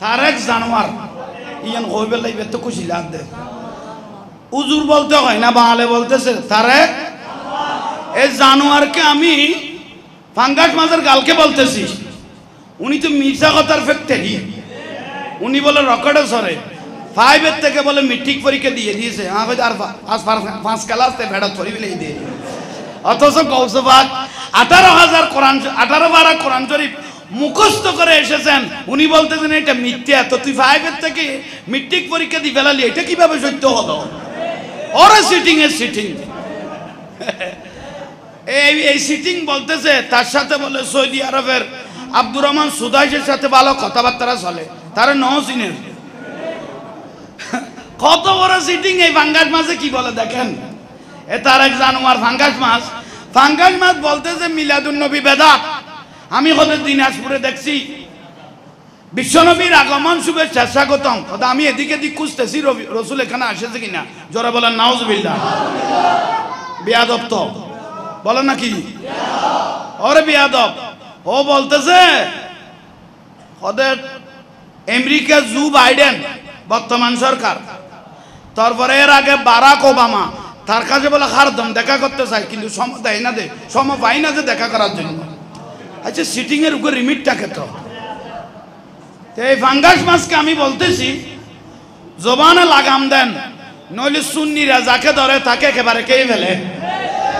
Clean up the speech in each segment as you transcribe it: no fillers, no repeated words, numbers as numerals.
তারেক জানোয়ার ইয়ান কইবে লাইবে তো খুশি লাগবে উজুর বলতে হয় না বাঙালি বলতেছে তারেক এই জানোয়ারকে আমি ফাঙ্গাস মাছের গালকে বলতেছি উনি তো মির্জা কথার ফ্যাক্টরি উনি বলে রকেটে সরে 5 এর থেকে বলে মেট্রিক পরীক্ষা দিয়ে দিয়েছে আমাকে আর 5 ক্লাস তে ভেড়া ধরি বলে দিয়ে অথচ গৌসবাগ 18,000 কোরআন 18 কোরআন শরীফ মুখস্থ করে এসেছেন উনি বলতেছেন এটা মিথ্যা তো তুই 5 এর থেকে মেট্রিক পরীক্ষা দিয়ে ফেলালি এটা কিভাবে সত্য হলো ওরে সিটিং এর সিটিং এই সিটিং বলতেছে তার সাথে বলে সৌদি আরবের আব্দুর রহমান সুদাইসের সাথে ভালো কথাবার্তা চলে তার নহসিনের কত বড় সিটিং এই ফাঙ্গাস মাছে কি বলে দেখেন এ তার এক জানোয়ার ফাঙ্গাস মাছ বলতেছে মিলাদুন নবী বেদাত আমি কত দিনাজপুরে দেখছি বিশ্বনবীর আগমন শুভেচ্ছা স্বাগতম কথা আমি এদিকে দিক খুঁজতেছি রসুল এখানে আসেছে কিনা জোরে বলেন নাউজুবিল্লাহ বেয়াদব তো বলেন নাকি ওরে বেয়াদব ও বলতেছে ওদের আমেরিকা জো বাইডেন বর্তমান সরকার তারপরে এর আগে বারাক ওবামা তার কাছে বলে হারদম দেখা করতে চাই কিন্তু সময় দেয় না সময় পাই না যে দেখা করার জন্য আচ্ছা সিটিং এর উপর রিমিটটাকে তো এই ফাঙ্গাস মাছকে আমি বলতেছি জবানে লাগাম দেন নইলে সুন্নিরা যাকে ধরে তাকে একেবারে কে ফেলে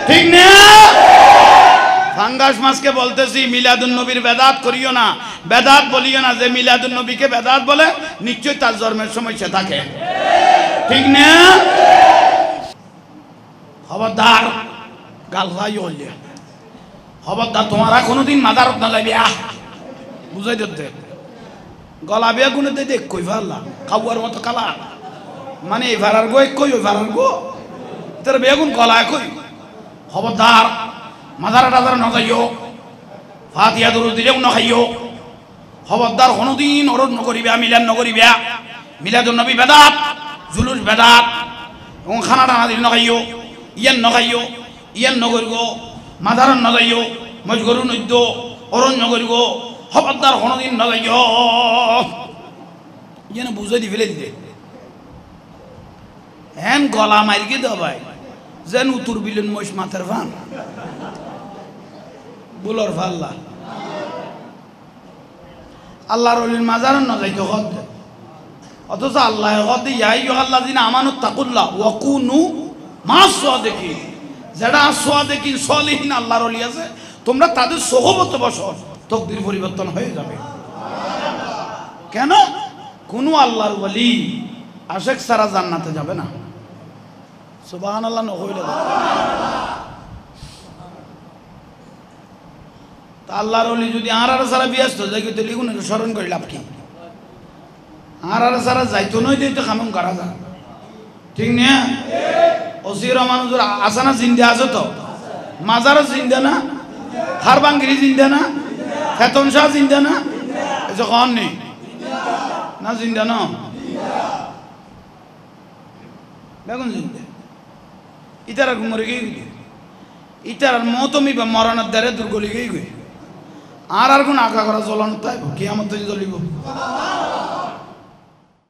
ঠিক না ফাঙ্গাস মাছকে বলতেছি মিলাদুন নবীর বেদাত করিও না বেদাত বলিও না যে মিলাদুন নবীকে বেদাত বলে নিশ্চয় তার জন্মের সময় সে থাকে ঠিক না খবরদার গাল্লাই হইলে খবরদার তোমারা কোনোদিন মাদারত না যাইবে বুঝাই দিতে গলা বিয়া গুনে দেখ কই ভাল্লা খাওয়ার মতো কালা মানে এই ভাড়ার গো কই ওই ভাড়ার গো তোর বেগুন গলা কই খবরদার মাদারা টাদারা ন যাইও ফাতিহা দরুদ দিলেও ন খাইও খবরদার কোনোদিন অরোধ নকরিবা মিলাদ নকরিবা মিলাদুন নবী বেদাত জুলুস বেদাত এবং খানা টানা দিল ন খাইও ইয়ান নকরিব মাদারন ন যাইও মজগরু নদ্য অরণ নকরিব খবরদার কোনোদিন ন যাইও যেন বুঝাই দি ফেলে দিতে হ্যান গলা মারিকে দাও ভাই যেন উত্তর বিলেন মহিষ মাথার ফান বুলর ফাল্লা আল্লাহর ওলির মাজারন ন যাইতো হদ অথচ আল্লাহ হদ ইয়া আইয়ুহাল্লাযিনা আমানু তাকুল্লাহ ওয়া কুনু মাস সাদিকিন যারা সাদিকিন সলিহিন আল্লাহর ওলি আছে তোমরা তাদের সোহবতে বসো তকদির পরিবর্তন হয়ে যাবে কেন কোন আল্লাহর ওলি আশিক সারা জান্নাতে যাবে না সুবহানাল্লাহ নহইলে তা আল্লাহর ওলি যদি আর সারা ব্যস্ত যাই তো লিগুন স্মরণ করে লাভ কি আর সারা যাইতো নই দিতে খামুন করা যায় ঠিক না ওসি রহমান হুজুর আসানা জিন্দা আছে তো মাজারও জিন্দা না খারবাঙ্গিরি জিন্দা না ফেতন শাহ জিন্দা না এসে কন নেই না জিন্দা না বেগুন জিন্দা ইতারা ঘুমরে গিয়ে ইতার মতমি বা মরণের দ্বারে দুর্গলি গিয়ে আর কোন আঁকা করা জ্বলানো তাই কি আমার জ্বলিব